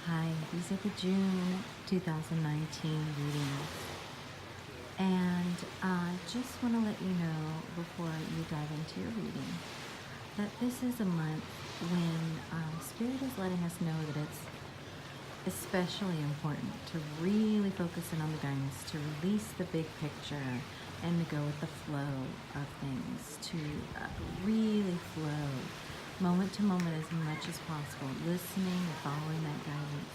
Hi, these are the June 2019 readings. And I just want to let you know before you dive into your reading that this is a month when Spirit is letting us know that it's especially important to really focus in on the guidance, to release the big picture and to go with the flow of things, to really flow moment to moment as much as possible, listening and following that guidance.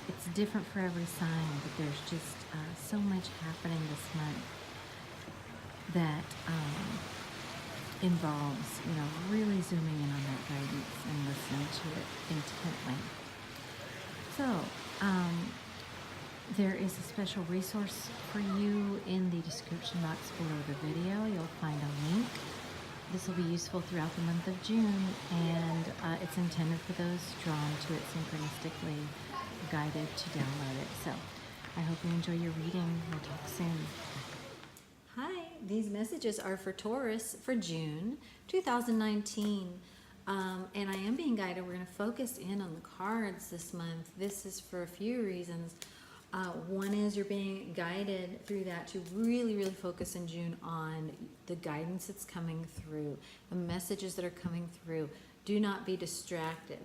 It's different for every sign, but there's just so much happening this month that involves, really zooming in on that guidance and listening to it intently. So, there is a special resource for you in the description box below the video. You'll find a link. This will be useful throughout the month of June, and it's intended for those drawn to it synchronistically, guided to download it. So I hope you enjoy your reading. We'll talk soon. Hi, these messages are for Taurus for June 2019. And I am being guided. We're going to focus in on the cards this month. This is for a few reasons. One is you're being guided through that to really, really focus in June on the guidance that's coming through, the messages that are coming through. Do not be distracted.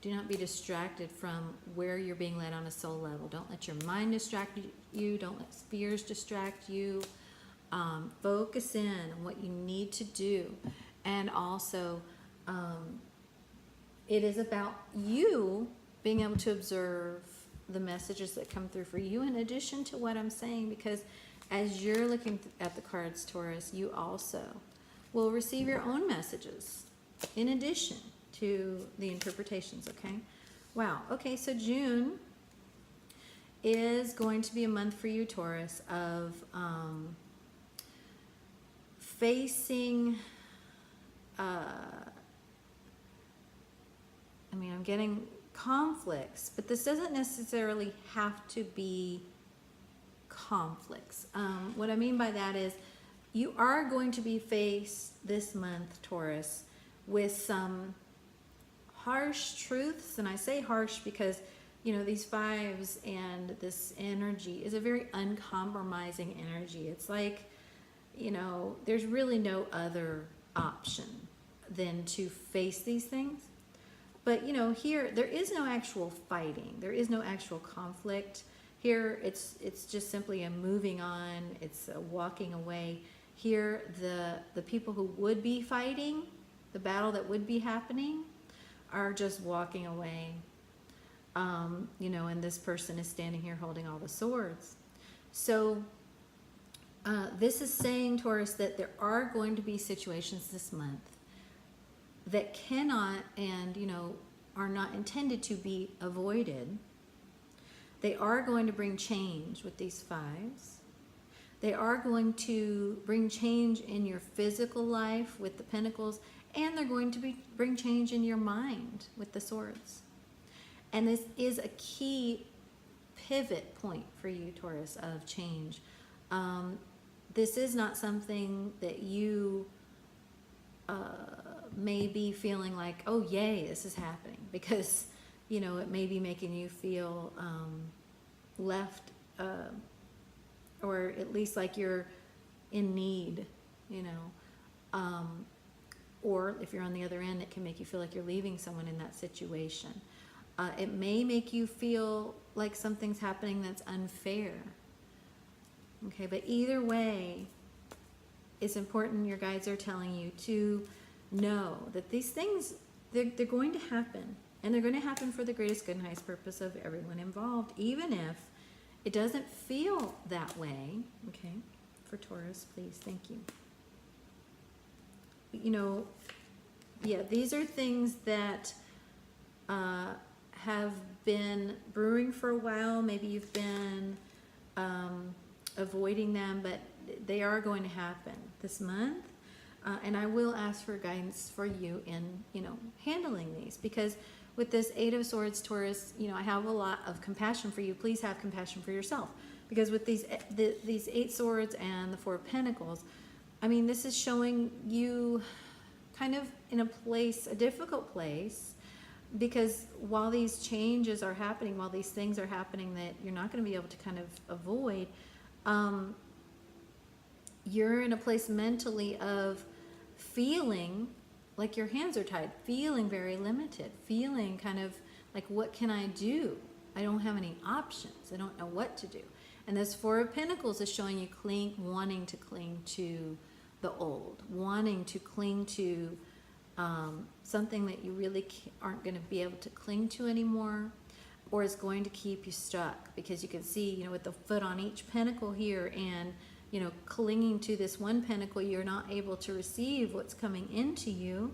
Do not be distracted from where you're being led on a soul level. Don't let your mind distract you. Don't let fears distract you. Focus in on what you need to do. And also, it is about you being able to observe the messages that come through for you in addition to what I'm saying, because as you're looking at the cards, Taurus, you also will receive your own messages in addition to the interpretations, okay? Wow. Okay, so June is going to be a month for you, Taurus, of facing I'm getting conflicts, but this doesn't necessarily have to be conflicts. What I mean by that is you are going to be faced this month, Taurus, with some harsh truths. And I say harsh because, these fives and this energy is a very uncompromising energy. It's like, there's really no other option than to face these things. But, here, there is no actual fighting. There is no actual conflict. Here, it's just simply a moving on. It's a walking away. Here, the people who would be fighting, the battle that would be happening, are just walking away. And this person is standing here holding all the swords. So, this is saying, Taurus, that there are going to be situations this month that cannot and, are not intended to be avoided. They are going to bring change with these fives. They are going to bring change in your physical life with the pentacles, and they're going to bring change in your mind with the swords. And this is a key pivot point for you, Taurus, of change. This is not something that you may be feeling like, oh, yay, this is happening. Because, it may be making you feel left, or at least like you're in need, or if you're on the other end, it can make you feel like you're leaving someone in that situation. It may make you feel like something's happening that's unfair. Okay, but either way, it's important, your guides are telling you to know that these things, they're going to happen. And they're going to happen for the greatest good and highest purpose of everyone involved, even if it doesn't feel that way. Okay, for Taurus, please, thank you. Yeah, these are things that have been brewing for a while. Maybe you've been avoiding them, but they are going to happen this month. And I will ask for guidance for you in, handling these, because with this Eight of Swords, Taurus, I have a lot of compassion for you. Please have compassion for yourself, because with these Eight Swords and the Four of Pentacles, this is showing you kind of in a difficult place, because while these changes are happening, while these things are happening that you're not going to be able to kind of avoid, you're in a place mentally of feeling like your hands are tied, feeling very limited, feeling kind of like, what can I do? I don't have any options. I don't know what to do. And this Four of Pentacles is showing you wanting to cling to the old, wanting to cling to something that you really aren't going to be able to cling to anymore, or is going to keep you stuck. Because you can see, you know, with the foot on each pentacle here, and, you know, clinging to this one pentacle, you're not able to receive what's coming into you,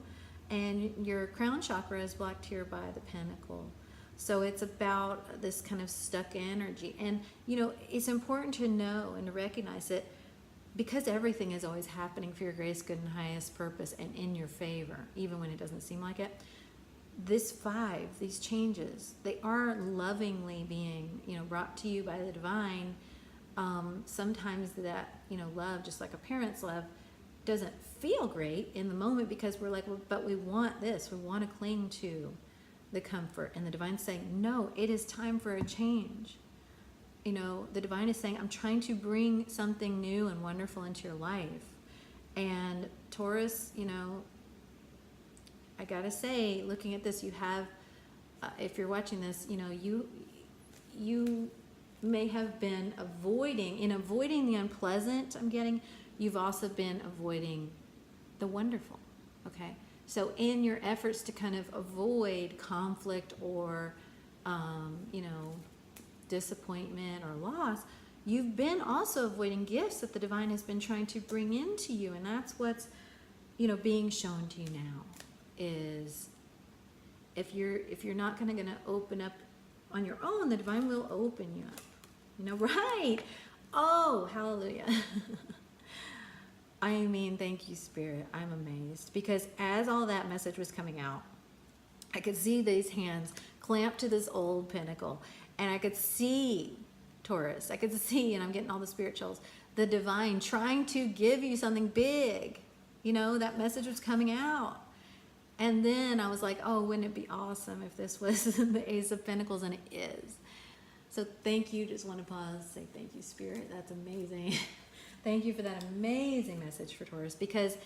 and your crown chakra is blocked here by the pentacle. So it's about this kind of stuck energy. And, you know, it's important to know and to recognize that because everything is always happening for your greatest good and highest purpose and in your favor, even when it doesn't seem like it, these changes, they are lovingly being, you know, brought to you by the divine. Sometimes that, you know, love, just like a parent's love, doesn't feel great in the moment, because we're like, well, but we want this, we want to cling to the comfort. And the divine's saying, no, it is time for a change. You know, the divine is saying, I'm trying to bring something new and wonderful into your life. And Taurus, you know, I gotta say, looking at this, you have, if you're watching this, you know, you may have been avoiding the unpleasant, I'm getting, you've also been avoiding the wonderful, okay? So in your efforts to kind of avoid conflict or, you know, disappointment or loss, you've been also avoiding gifts that the divine has been trying to bring into you. And that's what's, you know, being shown to you now, is if you're not gonna open up on your own, the divine will open you up. You know, right? Oh, hallelujah. I mean, thank you, Spirit. I'm amazed, because as all that message was coming out, I could see these hands clamped to this old pentacle, and I could see Taurus. I could see, and I'm getting all the spirit chills, the divine trying to give you something big. You know, that message was coming out. And then I was like, oh, wouldn't it be awesome if this was the Ace of Pentacles? And it is. So thank you. Just want to pause, say thank you, Spirit. That's amazing. Thank you for that amazing message for Taurus, because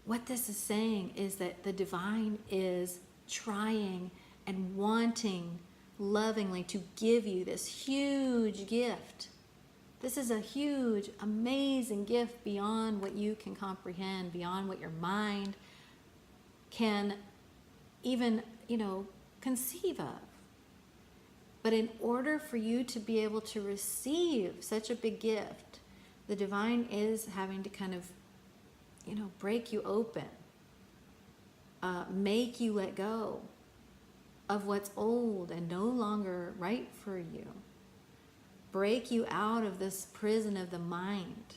what this is saying is that the divine is trying and wanting lovingly to give you this huge gift. This is a huge, amazing gift beyond what you can comprehend, beyond what your mind can even, you know, conceive of. But in order for you to be able to receive such a big gift, the divine is having to kind of, you know, break you open, make you let go of what's old and no longer right for you, break you out of this prison of the mind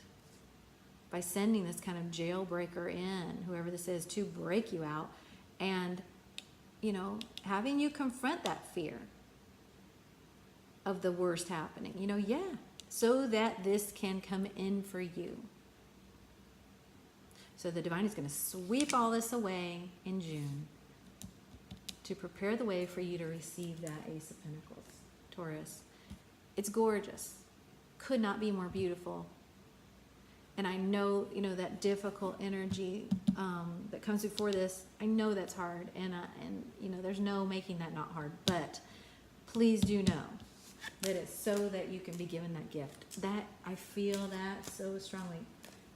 by sending this kind of jailbreaker in, whoever this is, to break you out, and, you know, having you confront that fear of the worst happening, you know, so that this can come in for you. So the divine is going to sweep all this away in June to prepare the way for you to receive that Ace of Pentacles, Taurus. It's gorgeous. Could not be more beautiful. And I know, you know, that difficult energy that comes before this, I know that's hard. And you know, there's no making that not hard. But please do know that it's so that you can be given that gift. That, I feel that so strongly.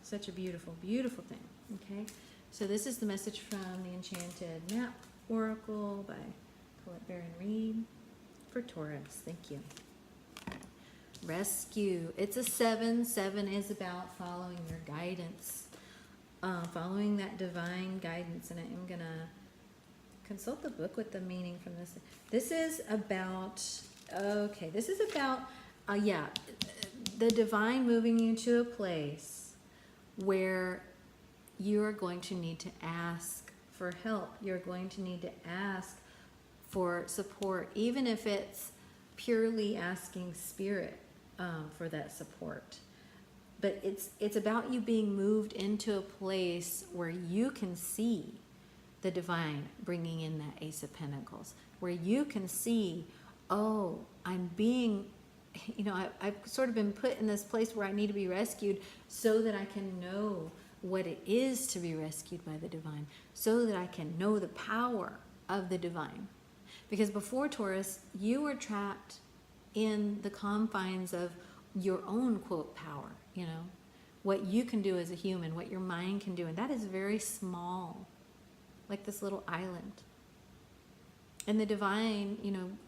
Such a beautiful, beautiful thing. Okay? So this is the message from the Enchanted Map Oracle by Colette Baron Reed for Taurus. Thank you. Rescue. It's a 7. 7 is about following your guidance. Following that divine guidance. And I am going to consult the book with the meaning from this. This is about... Okay, this is about, the divine moving you to a place where you're going to need to ask for help. You're going to need to ask for support, even if it's purely asking Spirit for that support. But it's about you being moved into a place where you can see the divine bringing in that Ace of Pentacles, where you can see, oh, I'm being, I've sort of been put in this place where I need to be rescued, so that I can know what it is to be rescued by the divine, so that I can know the power of the divine. Because before, Taurus, you were trapped in the confines of your own, quote, power, what you can do as a human, what your mind can do. And that is very small, like this little island. And the divine,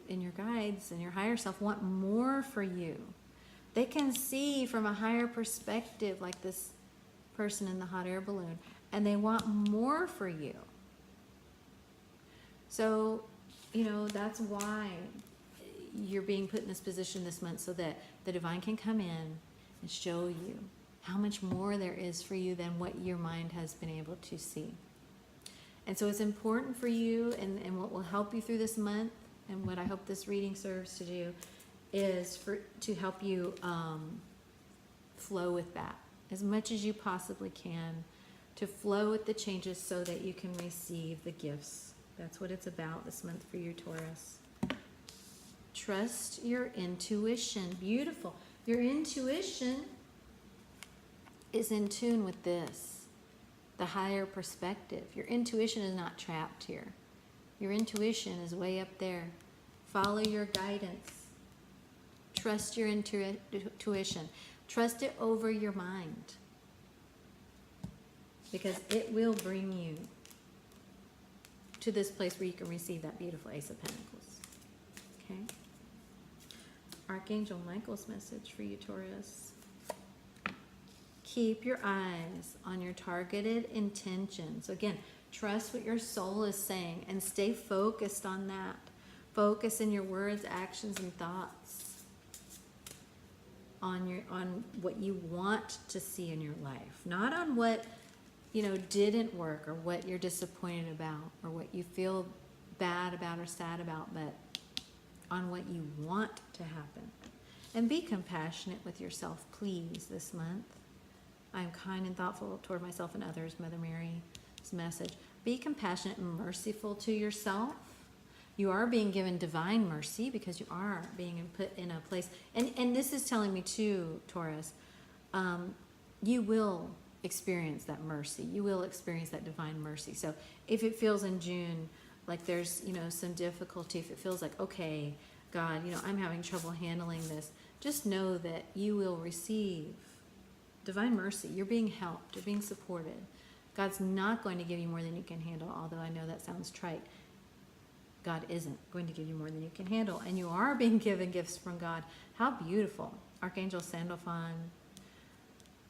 and your guides and your higher self want more for you. They can see from a higher perspective, like this person in the hot air balloon, and they want more for you. So, that's why you're being put in this position this month, so that the divine can come in and show you how much more there is for you than what your mind has been able to see. And so it's important for you, and what will help you through this month, and what I hope this reading serves to do, is to help you flow with that as much as you possibly can, to flow with the changes so that you can receive the gifts. That's what it's about this month for you, Taurus. Trust your intuition. Beautiful. Your intuition is in tune with this, the higher perspective. Your intuition is not trapped here. Your intuition is way up there. Follow your guidance. Trust your intuition. Trust it over your mind, because it will bring you to this place where you can receive that beautiful Ace of Pentacles. Okay? Archangel Michael's message for you, Taurus. Keep your eyes on your targeted intentions. Again, trust what your soul is saying and stay focused on that. Focus in your words, actions, and thoughts on what you want to see in your life, not on what didn't work, or what you're disappointed about, or what you feel bad about or sad about, but on what you want to happen. And be compassionate with yourself, please, this month. I'm kind and thoughtful toward myself and others, Mother Mary's message. Be compassionate and merciful to yourself. You are being given divine mercy, because you are being put in a place. And this is telling me too, Taurus, you will experience that mercy. You will experience that divine mercy. So if it feels in June like there's, some difficulty, if it feels like, okay, God, I'm having trouble handling this, just know that you will receive divine mercy. You're being helped. You're being supported. God's not going to give you more than you can handle, although I know that sounds trite. God isn't going to give you more than you can handle. And you are being given gifts from God. How beautiful. Archangel Sandalphon.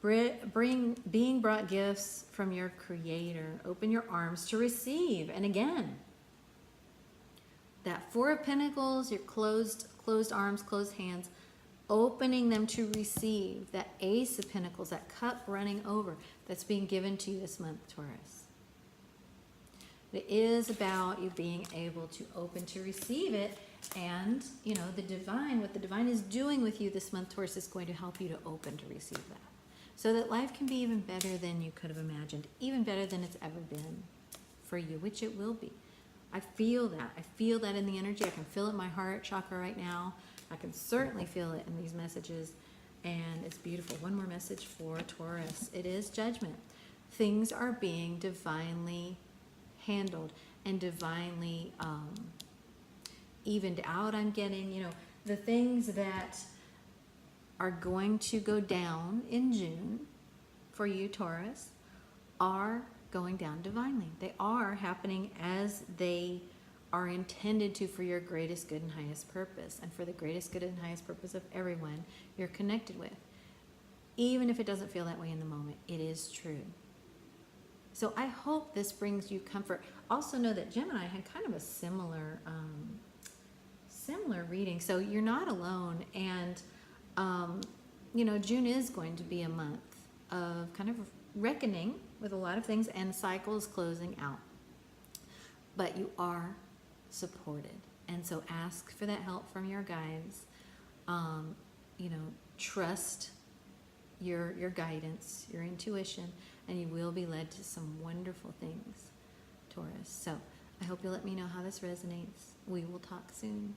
Being brought gifts from your Creator. Open your arms to receive. And again, that Four of Pentacles, your closed arms, closed hands, opening them to receive that Ace of Pentacles, that cup running over that's being given to you this month, Taurus. It is about you being able to open to receive it, and the divine, what the divine is doing with you this month, Taurus, is going to help you to open to receive that, so that life can be even better than you could have imagined, even better than it's ever been for you, which it will be. I feel that. I feel that in the energy. I can feel it in my heart chakra right now. I can certainly feel it in these messages, and it's beautiful. One more message for Taurus. It is judgment. Things are being divinely handled and divinely evened out. I'm getting, the things that are going to go down in June for you, Taurus, are going down divinely. They are happening as they are intended to, for your greatest good and highest purpose, and for the greatest good and highest purpose of everyone you're connected with. Even if it doesn't feel that way in the moment, it is true. So I hope this brings you comfort. Also know that Gemini had kind of a similar reading, so you're not alone. And June is going to be a month of kind of reckoning with a lot of things, and cycles closing out. But you are supported, and so ask for that help from your guides. Trust your guidance, your intuition, and you will be led to some wonderful things, Taurus. So I hope you'll let me know how this resonates. We will talk soon.